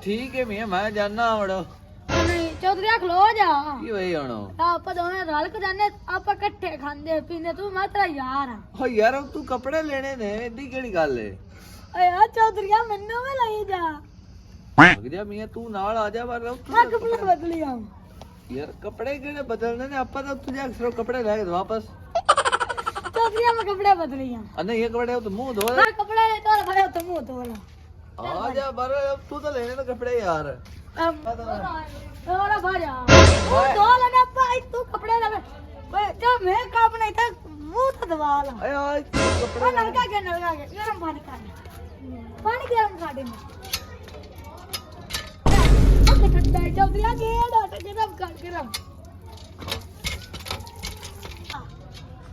ठीक है मियां मैं जाना ਹੁਣ नहीं चौधरी खलो जा ਕੀ ਹੋਈ ਹੁਣ ਆਪਾਂ ਦੋਵੇਂ ਰਲ ਕੇ ਜਾਂਦੇ ਆਪਾਂ ਇਕੱਠੇ ਖਾਂਦੇ ਪੀਂਦੇ ਤੂੰ ਮੈਂ ਤੇਰਾ ਯਾਰ ਆ ਓ ਯਾਰ ਤੂੰ ਕੱਪੜੇ ਲੈਣੇ ਨੇ ਏਡੀ ਕਿਹੜੀ ਗੱਲ ਏ ਓਏ ਆ ਚੌਧਰੀਆ ਮੈਨੂੰ ਵੀ ਲਈ ਜਾ ਲੱਗ ਜਾ ਮੀਆਂ ਤੂੰ ਨਾਲ ਆ ਜਾ ਪਰ ਮੈਂ ਕੱਪੜੇ ਬਦਲੀ ਆ ਯਾਰ ਕੱਪੜੇ ਕਿਹੜੇ ਬਦਲਣੇ ਨੇ ਆਪਾਂ ਤਾਂ ਉੱਥੇ ਜਾ ਕੇ ਸਿਰਫ ਕੱਪੜੇ ਲੈ ਕੇ ਵਾਪਸ ਚੌਧਰੀਆ ਮੈਂ ਕੱਪੜੇ ਬਦਲੀ ਆ ਨਹੀਂ ਇਹ ਕੱਪੜੇ ਉਹ ਮੂੰਹ ਧੋ ਮੈਂ ਕੱਪੜੇ ਲੈ ਤੋਲ ਭਰੇ ਉੱਤੇ ਮੂੰਹ ਧੋ ਲਾ ਆ ਜਾ ਪਰ ਤੂੰ ਤਾਂ ਲੈਣੇ ਨੇ ਕੱਪੜੇ ਯਾਰ थोड़ा भाजा वो दो लगा पाई तू कपड़े लगे ओए जब मैं काम नहीं था मुंह तो दबा ला अरे यार कपड़े नलका के गरम पानी गरम कर दे ओके ठंडा है जब दिया के डाटा गरम कर गरम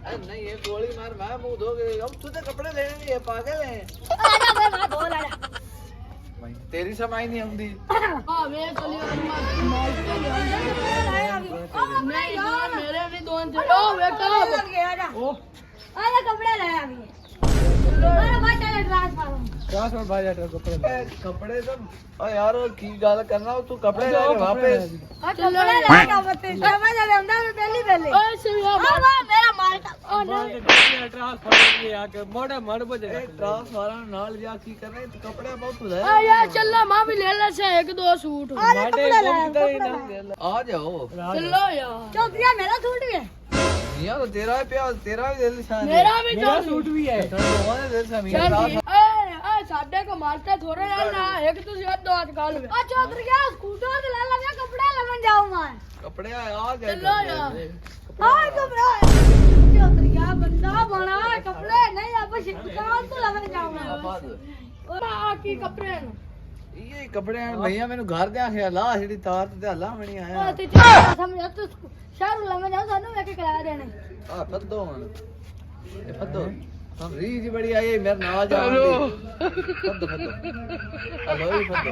अरे नहीं ये गोली मार मैं मुंह धो के अब तू तो कपड़े लेने नहीं है पागल है आजा मैं धो ला तेरी समाई नहीं आਉਂਦੀ हां वे चली माल पे नहीं यार मेरे भी दो थे ओ बेटा ओ आजा कपड़े ले आ अरे भाई चल ट्रांसफर भाई कपड़े तो ओ यार की गल करना तू कपड़े ले वापस चलो ले का मत समझ आ रहा है पहली ओए सिया वाह मेरा माल का ओ नहीं ट्रांसफर के आके मोड़े मड़ बजे ट्रांसफर नाल जा की करने तू कपड़े बहुत ले आ यार चल मां भी ले ले से एक दो सूट आ जाओ चलो यार चौधरी मेरा सूट भी है यार तो तेरा भी दिल शान मेरा भी सूट भी है दोनों ने दिल शान ए साडे को मारते थोड़े यार ना एक तो यार दो हाथ गाल में आ चौधरी क्या स्कूटर से ले लगा कपड़े लेवन जाऊं मैं कपड़े आ गए चलो यार हां कपड़ा चौधरी क्या बंदा बना कपड़े नहीं अब दुकान तो लेवन जाऊं मैं और आकी कपड़े ये कपड़े भैया मैंने घर दे आखे ला जेडी तार ते हला बनी आया ते समझ तू शहर लेवन जाऊं सानू लेके किराया देने आ फद्दो हन ए फद्दो हम रीज बड़ी आई मेरे नाल जा फद्दो हेलो फद्दो